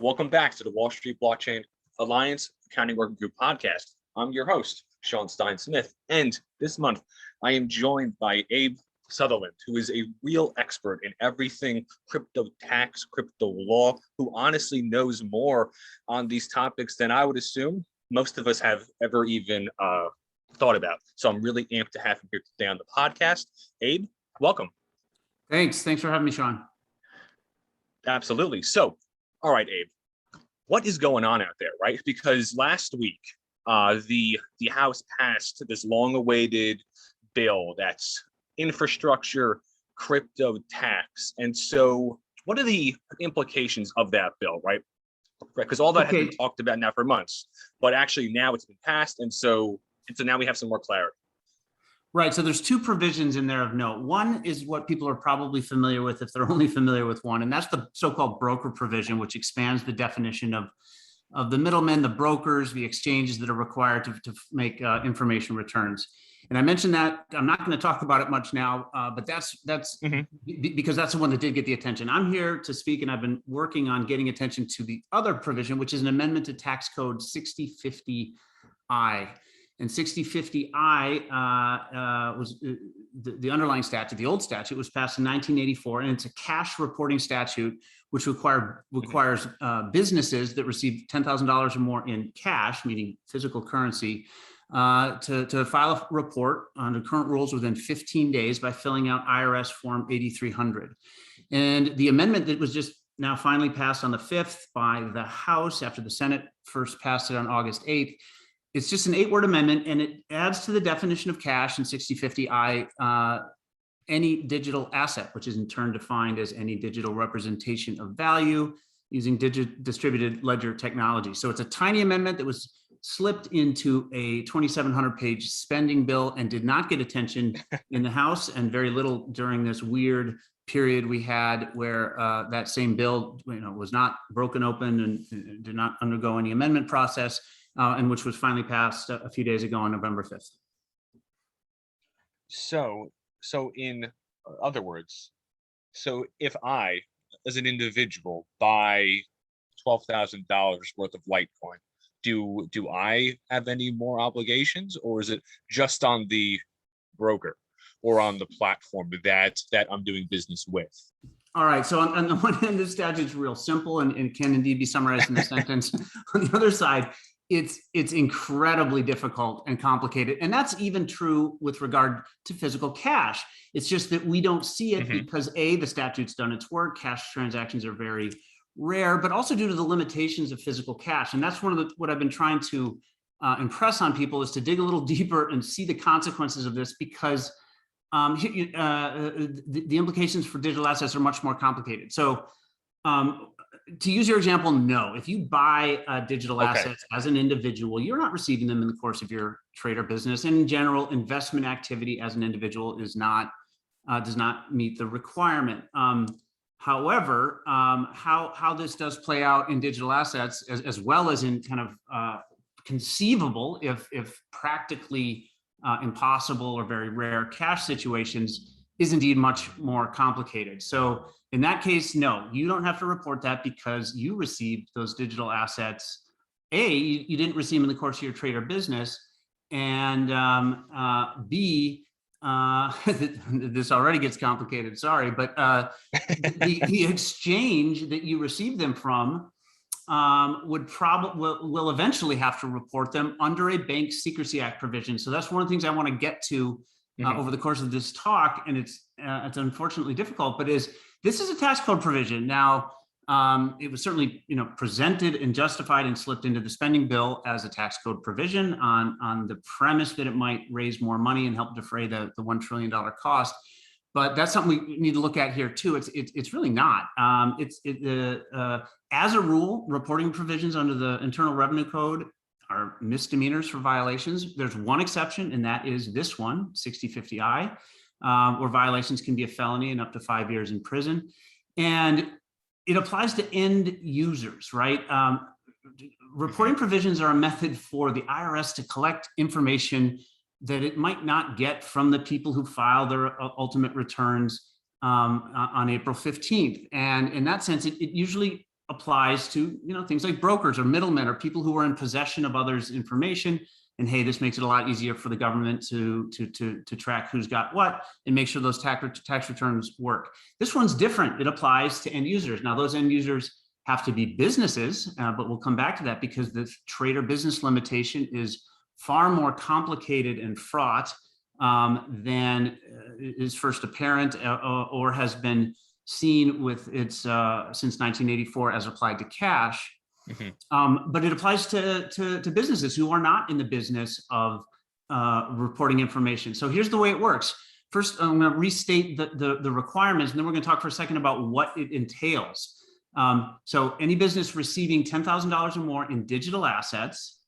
Welcome back to the Wall Street Blockchain Alliance Accounting Working Group podcast. I'm your host, Stein Smith, and this month I am joined by Abe Sutherland, who is a real expert in everything crypto tax, crypto law, who honestly knows more on these topics than I would assume most of us have ever even thought about. So I'm really amped to have him here today on the podcast. Abe, welcome. Thanks for having me, Sean. Absolutely. So, all right, Abe, what is going on out there, right? Because last week, the House passed this long-awaited bill that's infrastructure crypto tax. And so what are the implications of that bill, right? Because all that has been talked about now for months, but actually now it's been passed. And so now we have some more clarity. Right. So there's two provisions in there of note. One is what people are probably familiar with if they're only familiar with one, and that's the so-called broker provision, which expands the definition of the middlemen, the brokers, the exchanges that are required to make information returns. And I mentioned that I'm not going to talk about it much now, but that's because that's the one that did get the attention. I'm here to speak, and I've been working on getting attention to the other provision, which is an amendment to tax code 6050I. And 6050I was the underlying statute. The old statute was passed in 1984, and it's a cash reporting statute, which requires businesses that receive $10,000 or more in cash, meaning physical currency, to file a report under current rules within 15 days by filling out IRS Form 8300. And the amendment that was just now finally passed on the 5th by the House after the Senate first passed it on August 8th. It's just an 8-word amendment, and it adds to the definition of cash in 6050I any digital asset, which is in turn defined as any digital representation of value using distributed ledger technology. So it's a tiny amendment that was slipped into a 2,700-page spending bill and did not get attention in the House, and very little during this weird period we had where that same bill was not broken open and did not undergo any amendment process. And which was finally passed a few days ago on November 5th. So in other words, so if I, as an individual, buy $12,000 worth of Litecoin, do I have any more obligations, or is it just on the broker or on the platform that I'm doing business with? All right. So on the one hand, this statute is real simple and can indeed be summarized in a sentence. On the other side, it's incredibly difficult and complicated. And that's even true with regard to physical cash. It's just that we don't see it because A, the statute's done its work, cash transactions are very rare, but also due to the limitations of physical cash. And that's what I've been trying to impress on people, is to dig a little deeper and see the consequences of this, because the implications for digital assets are much more complicated. So to use your example, no, if you buy digital assets as an individual, you're not receiving them in the course of your trade or business. And in general, investment activity as an individual does not meet the requirement. However, how this does play out in digital assets, as well as in kind of conceivable, if practically impossible or very rare cash situations, is indeed much more complicated. So in that case, no, you don't have to report that because you received those digital assets. A, you didn't receive them in the course of your trade or business, and B, this already gets complicated, sorry, but the exchange that you received them from will eventually have to report them under a Bank Secrecy Act provision. So that's one of the things I want to get to over the course of this talk, and it's unfortunately difficult, but this is a tax code provision. Now, it was certainly presented and justified and slipped into the spending bill as a tax code provision on the premise that it might raise more money and help defray the $1 trillion cost. But that's something we need to look at here too. It's really not. As a rule, reporting provisions under the Internal Revenue Code are misdemeanors for violations. There's one exception, and that is this one, 6050I, where violations can be a felony and up to 5 years in prison. And it applies to end users, right? Reporting provisions are a method for the IRS to collect information that it might not get from the people who file their ultimate returns on April 15th. And in that sense, it usually applies to, things like brokers or middlemen or people who are in possession of others' information. And hey, this makes it a lot easier for the government to track who's got what and make sure those tax returns work. This one's different. It applies to end users. Now, those end users have to be businesses, but we'll come back to that because the trader business limitation is far more complicated and fraught than is first apparent or has been seen with its since 1984 as applied to cash. But it applies to businesses who are not in the business of reporting information. So here's the way it works. First, I'm going to restate the requirements, and then we're going to talk for a second about what it entails. So any business receiving $10,000 or more in digital assets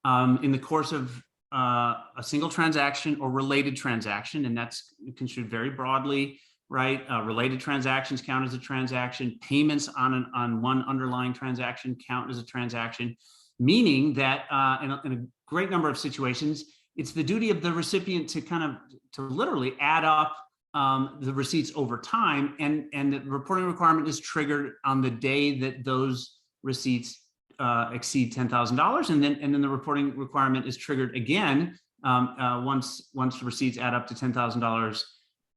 in the course of a single transaction or related transaction, and that's construed very broadly, right? Related transactions count as a transaction. Payments on one underlying transaction count as a transaction, meaning that in a great number of situations, it's the duty of the recipient to literally add up the receipts over time, and the reporting requirement is triggered on the day that those receipts exceed $10,000, and then the reporting requirement is triggered again once receipts add up to $10,000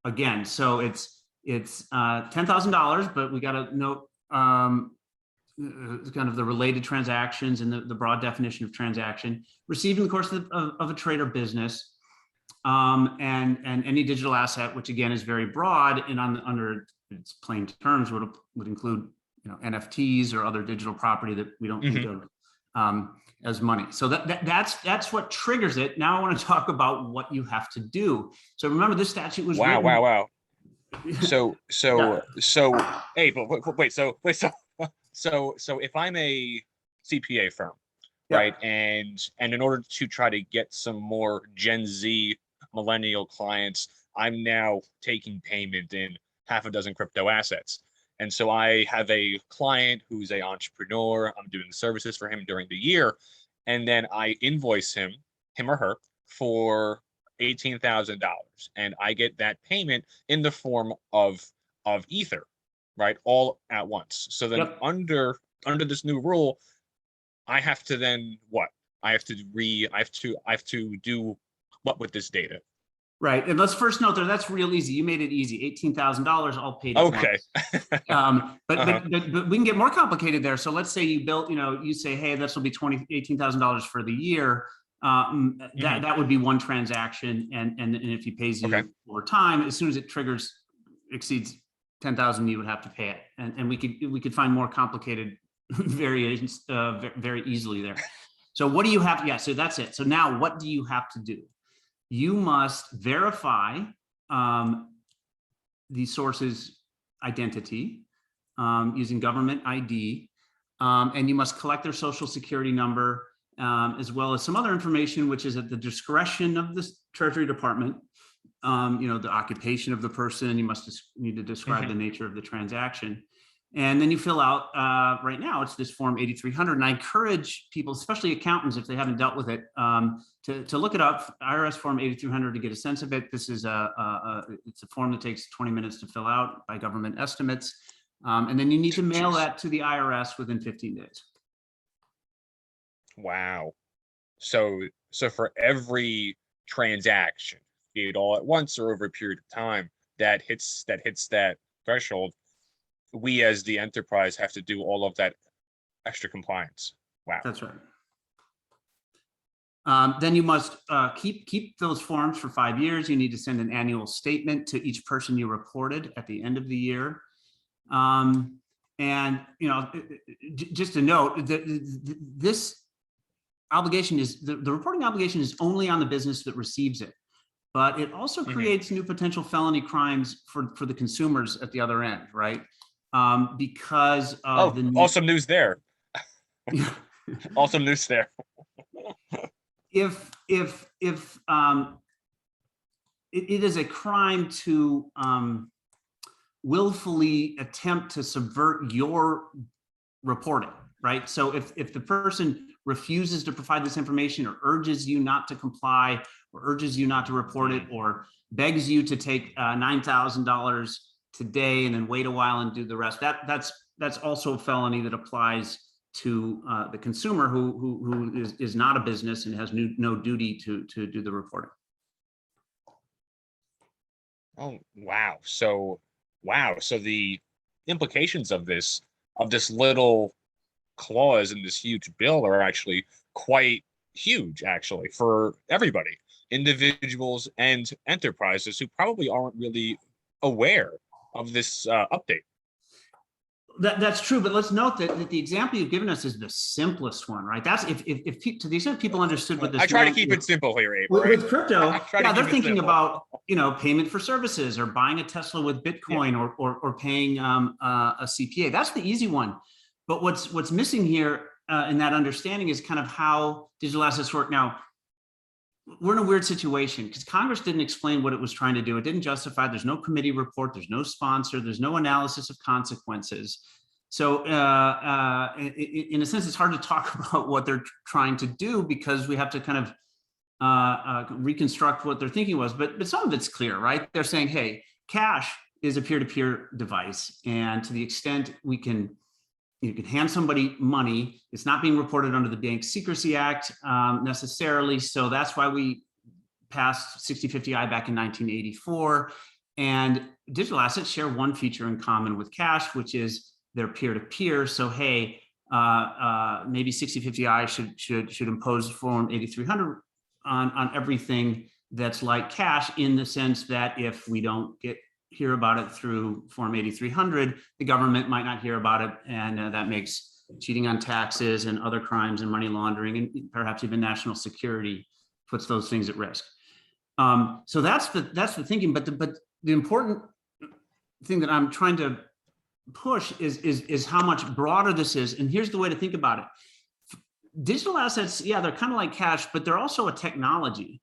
again. So it's $10,000, but we got to note kind of the related transactions and the broad definition of transaction received in the course of a trade or business, and any digital asset, which again is very broad and under its plain terms would include NFTs or other digital property that we don't think of as money. So that's what triggers it. Now I want to talk about what you have to do. So remember, this statute was wow. So Yeah. hey, but wait, so if I'm a CPA firm, Yeah. right, and in order to try to get some more Gen Z millennial clients, I'm now taking payment in half a dozen crypto assets. And so I have a client who's an entrepreneur. I'm doing services for him during the year. And then I invoice him or her, for $18,000. And I get that payment in the form of Ether, right? All at once. So then under this new rule, I have to then what? I have to do what with this data? Right. And let's first note that's real easy. You made it easy. $18,000 all paid. Okay. But we can get more complicated there. So let's say you built, you say, hey, this will be $18,000 for the year. That would be one transaction. And if he pays you over time, as soon as it exceeds 10,000, you would have to pay it. And we could find more complicated variations very easily there. So what do you have? Yeah, so that's it. So now what do you have to do? You must verify the source's identity using government ID, and you must collect their social security number, as well as some other information, which is at the discretion of the Treasury Department. The occupation of the person. You need to describe the nature of the transaction. And then you fill out, right now, it's this Form 8300. And I encourage people, especially accountants, if they haven't dealt with it, to look it up, IRS Form 8300, to get a sense of it. This is it's a form that takes 20 minutes to fill out by government estimates. And then you need to mail that to the IRS within 15 days. Wow. So for every transaction, be it all at once or over a period of time, that hits that threshold, we as the enterprise have to do all of that extra compliance. Wow. That's right. Then you must keep those forms for 5 years. You need to send an annual statement to each person you reported at the end of the year. Just to note that this obligation is the reporting obligation is only on the business that receives it, but it also creates new potential felony crimes for the consumers at the other end, right? Because of awesome news there. Awesome news there. If it is a crime to willfully attempt to subvert your reporting, right? So if the person refuses to provide this information or urges you not to comply or urges you not to report it or begs you to take $9,000 today and then wait a while and do the rest, that's also a felony that applies to the consumer who is not a business and has no duty to do the reporting. Oh, wow. So the implications of this little clause in this huge bill are actually quite huge, actually, for everybody, individuals and enterprises who probably aren't really aware of this update. That's true, but let's note that the example you've given us is the simplest one, right? That's if to the extent people understood what this I try meant, to keep it simple here, Abe. with crypto. Yeah, they're thinking simple. about payment for services or buying a Tesla with Bitcoin, or paying a CPA. That's the easy one. But what's missing here in that understanding is kind of how digital assets work. Now, we're in a weird situation because Congress didn't explain what it was trying to do. It didn't justify. There's no committee report. There's no sponsor. There's no analysis of consequences. So in a sense, it's hard to talk about what they're trying to do because we have to kind of reconstruct what their thinking was. But some of it's clear, right? They're saying, hey, cash is a peer-to-peer device. And to the extent you can hand somebody money, it's not being reported under the Bank Secrecy Act necessarily. So that's why we passed 6050I back in 1984. And digital assets share one feature in common with cash, which is they're peer-to-peer. So, hey, maybe 6050I should impose Form 8300 on everything that's like cash, in the sense that if we don't hear about it through Form 8300, the government might not hear about it, and that makes cheating on taxes and other crimes and money laundering and perhaps even national security, puts those things at risk. So that's the thinking. But the important thing that I'm trying to push is how much broader this is. And here's the way to think about it. Digital assets, yeah, they're kind of like cash, but they're also a technology.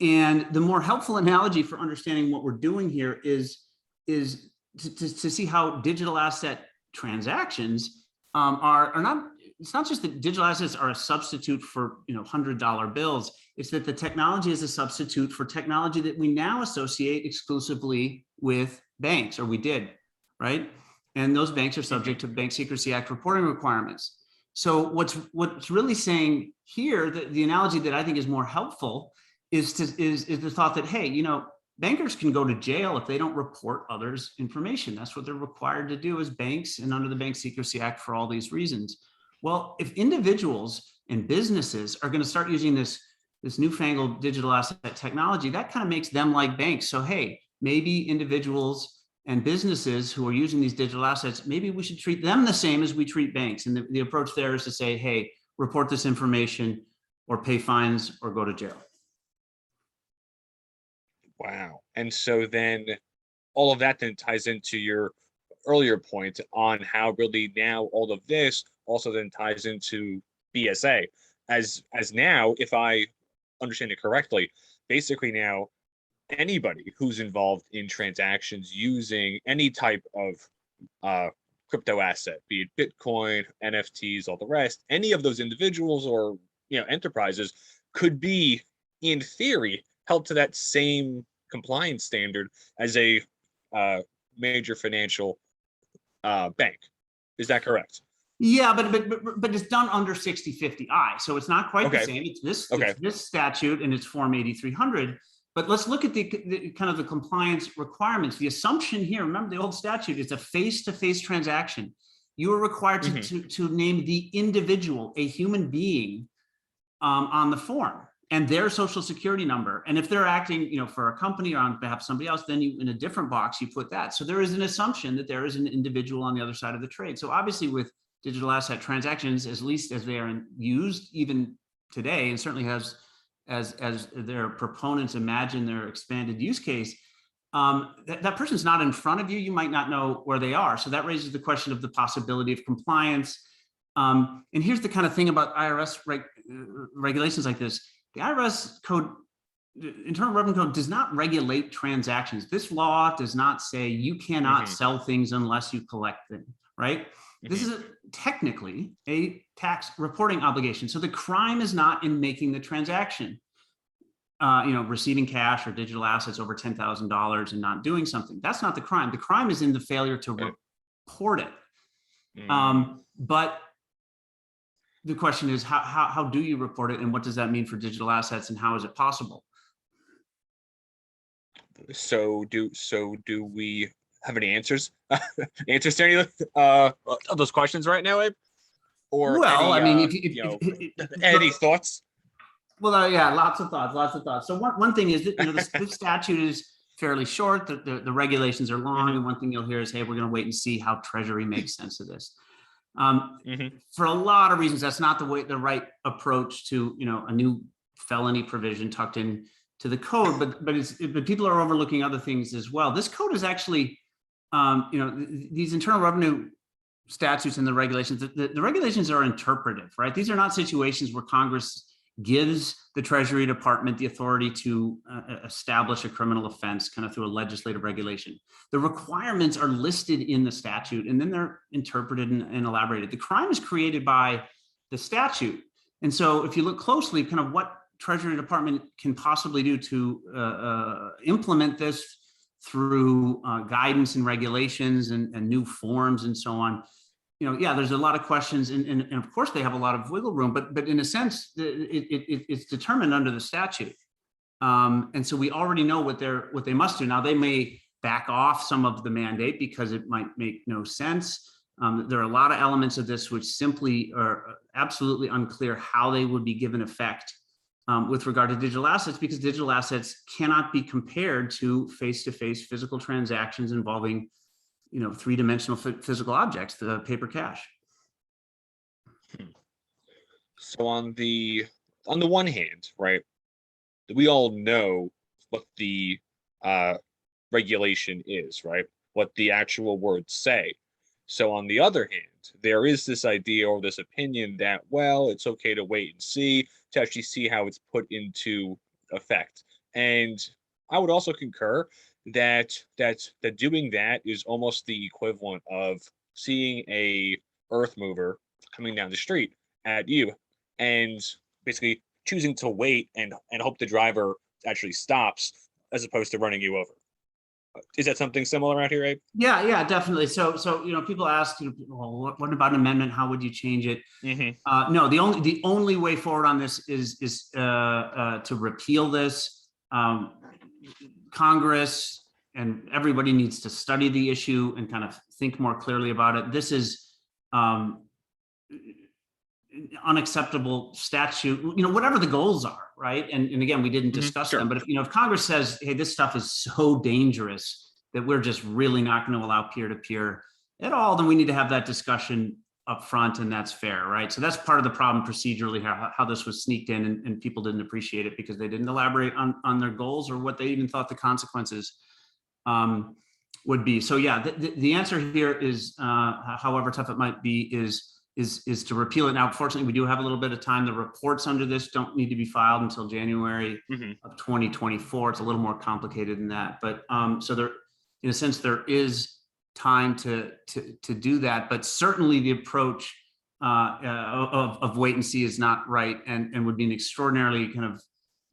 And the more helpful analogy for understanding what we're doing here is to see how digital asset transactions are not. It's not just that digital assets are a substitute for $100 bills. It's that the technology is a substitute for technology that we now associate exclusively with banks, or we did, right? And those banks are subject to Bank Secrecy Act reporting requirements. So what's really saying here, the analogy that I think is more helpful is the thought that, hey, bankers can go to jail if they don't report others' information. That's what they're required to do as banks and under the Bank Secrecy Act for all these reasons. Well, if individuals and businesses are going to start using this newfangled digital asset technology, that kind of makes them like banks. So, hey, maybe individuals and businesses who are using these digital assets, maybe we should treat them the same as we treat banks. And the approach there is to say, hey, report this information or pay fines or go to jail. Wow. And so then all of that then ties into your earlier point on how really now all of this also then ties into BSA. As now, if I understand it correctly, basically now anybody who's involved in transactions using any type of crypto asset, be it Bitcoin, NFTs, all the rest, any of those individuals or enterprises could be, in theory, held to that same compliance standard as a major financial bank. Is that correct? Yeah, but it's done under 6050I, so it's not quite the same. It's this statute and it's Form 8300. But let's look at the kind of the compliance requirements. The assumption here, remember the old statute, it's a face-to-face transaction. You are required to name the individual, a human being, on the form, and their social security number. And if they're acting, for a company or on behalf of somebody else, then in a different box, you put that. So there is an assumption that there is an individual on the other side of the trade. So obviously with digital asset transactions, at least as they are used even today, and certainly as their proponents imagine their expanded use case, that person's not in front of you. You might not know where they are. So that raises the question of the possibility of compliance. And here's the kind of thing about IRS regulations like this. The IRS code, Internal Revenue Code, does not regulate transactions. This law does not say you cannot sell things unless you collect them, right? This is technically a tax reporting obligation. So the crime is not in making the transaction. receiving cash or digital assets over $10,000 and not doing something. That's not the crime. The crime is in the failure to report it. But the question is, how do you report it, and what does that mean for digital assets, and how is it possible? So do we have any answers? Answers to any of those questions right now, Abe? Or well, any, I mean, any thoughts? Well, yeah, lots of thoughts. So one thing is that, this statute is fairly short. The regulations are long, and one thing you'll hear is, hey, we're going to wait and see how Treasury makes sense of this. For a lot of reasons, that's not the right approach to a new felony provision tucked in to the code. But people are overlooking other things as well. This code is actually, these Internal Revenue statutes and the regulations. The regulations are interpretive, right? These are not situations where Congress gives the Treasury Department the authority to establish a criminal offense kind of through a legislative regulation. The requirements are listed in the statute, and then they're interpreted and elaborated. The crime is created by the statute. And so if you look closely, kind of what Treasury Department can possibly do to implement this through guidance and regulations and new forms and so on, there's a lot of questions, and of course they have a lot of wiggle room, but in a sense, it's determined under the statute. And so we already know what they must do. Now, they may back off some of the mandate because it might make no sense. There are a lot of elements of this which simply are absolutely unclear how they would be given effect with regard to digital assets, because digital assets cannot be compared to face-to-face physical transactions involving three-dimensional physical objects, the paper cash. So on the one hand, right, we all know what the regulation is, right? What the actual words say. So on the other hand, there is this idea or this opinion that, well, it's okay to wait and see, to actually see how it's put into effect. And I would also concur that doing that is almost the equivalent of seeing a earth mover coming down the street at you and basically choosing to wait and hope the driver actually stops as opposed to running you over. Is that something similar out here, Abe? Yeah, definitely. So people ask, well, what about an amendment? How would you change it? No, the only way forward on this is to repeal this. Congress and everybody needs to study the issue and kind of think more clearly about it. This is unacceptable statute, whatever the goals are, right? And again, we didn't discuss them, but if Congress says, hey, this stuff is so dangerous that we're just really not going to allow peer-to-peer at all, then we need to have that discussion up front, and that's fair, right? So that's part of the problem procedurally, how this was sneaked in, and people didn't appreciate it because they didn't elaborate on their goals or what they even thought the consequences would be. So yeah, the answer here is, however tough it might be, is to repeal it. Now, unfortunately, we do have a little bit of time. The reports under this don't need to be filed until January of 2024. It's a little more complicated than that, but so there, in a sense, there is time to do that, but certainly the approach of wait and see is not right, and would be an extraordinarily kind of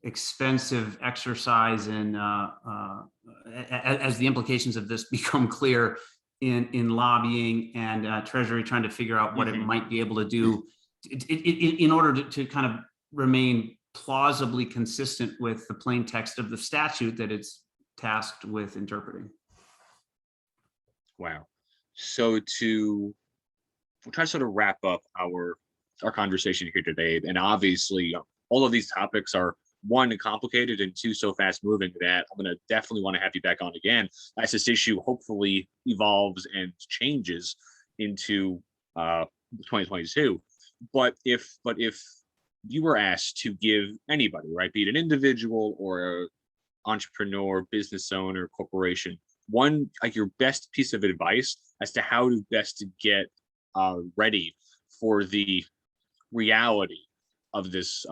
expensive exercise, and as the implications of this become clear in lobbying and Treasury trying to figure out what it might be able to do in order to kind of remain plausibly consistent with the plain text of the statute that it's tasked with interpreting. Wow. So we'll try to sort of wrap up our conversation here today. And obviously, all of these topics are, one, complicated, and two, so fast moving that I'm going to definitely want to have you back on again as this issue hopefully evolves and changes into 2022. But if you were asked to give anybody, right, be it an individual or an entrepreneur, business owner, corporation, one, like, your best piece of advice as to how to best to get ready for the reality of this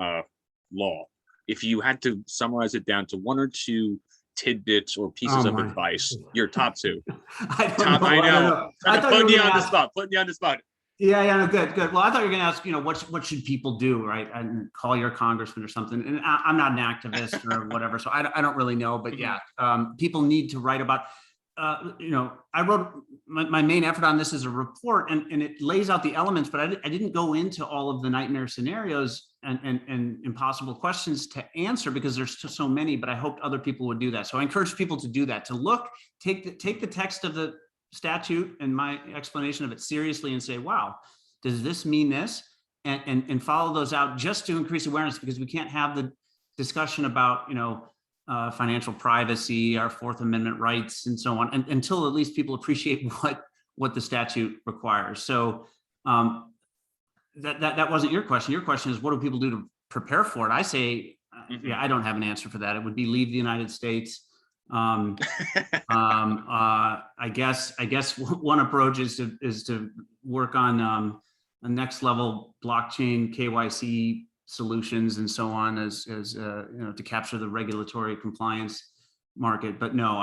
law, if you had to summarize it down to one or two tidbits or pieces of advice, your top two. I know. Putting you on the spot. Yeah, no, good. Well, I thought you were going to ask, what should people do, right? And call your congressman or something. And I'm not an activist or whatever, so I don't really know. But yeah, people need to write about. I wrote my main effort on this is a report, and it lays out the elements, but I didn't go into all of the nightmare scenarios and impossible questions to answer because there's just so many. But I hoped other people would do that. So I encourage people to do that, to take the text of the statute and my explanation of it seriously and say, wow, does this mean this? And follow those out just to increase awareness, because we can't have the discussion about, financial privacy, our Fourth Amendment rights, and so on, until at least people appreciate what the statute requires. So that wasn't your question. Your question is, what do people do to prepare for it? I say, yeah, I don't have an answer for that. It would be leave the United States. I guess one approach is to work on the next level blockchain KYC solutions and so on, as to capture the regulatory compliance market. But no,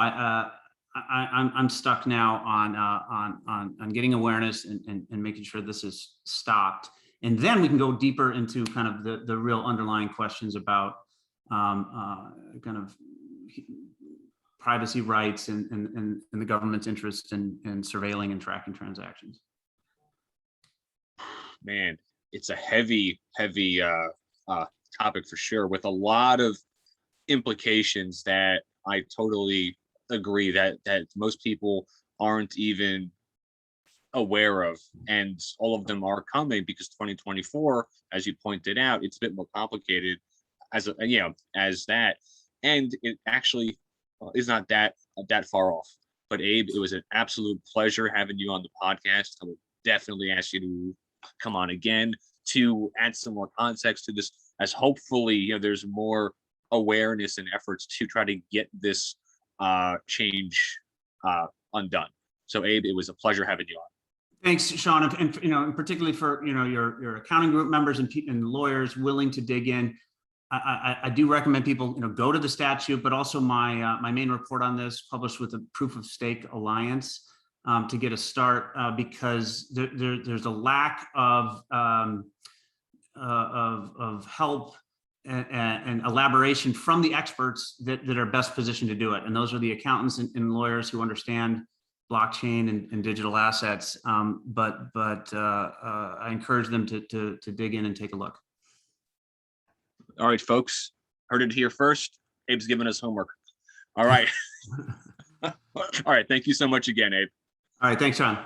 I'm stuck now on getting awareness and making sure this is stopped, and then we can go deeper into kind of the real underlying questions about kind of privacy rights and the government's interest in surveilling and tracking transactions. Man, it's a heavy topic for sure, with a lot of implications that I totally agree that most people aren't even aware of, and all of them are coming because 2024, as you pointed out, it's a bit more complicated as that, and it actually is not that far off. But Abe, it was an absolute pleasure having you on the podcast. I would definitely ask you to come on again to add some more context to this, as hopefully there's more awareness and efforts to try to get this change undone. So Abe, it was a pleasure having you on. Thanks, Sean, and particularly for your accounting group members and lawyers willing to dig in. I do recommend people go to the statute, but also my main report on this, published with the Proof of Stake Alliance, to get a start, because there's a lack of help and elaboration from the experts that are best positioned to do it, and those are the accountants and lawyers who understand blockchain and digital assets. But I encourage them to dig in and take a look. All right, folks, heard it here first. Abe's giving us homework. All right. All right. Thank you so much again, Abe. All right. Thanks, Sean.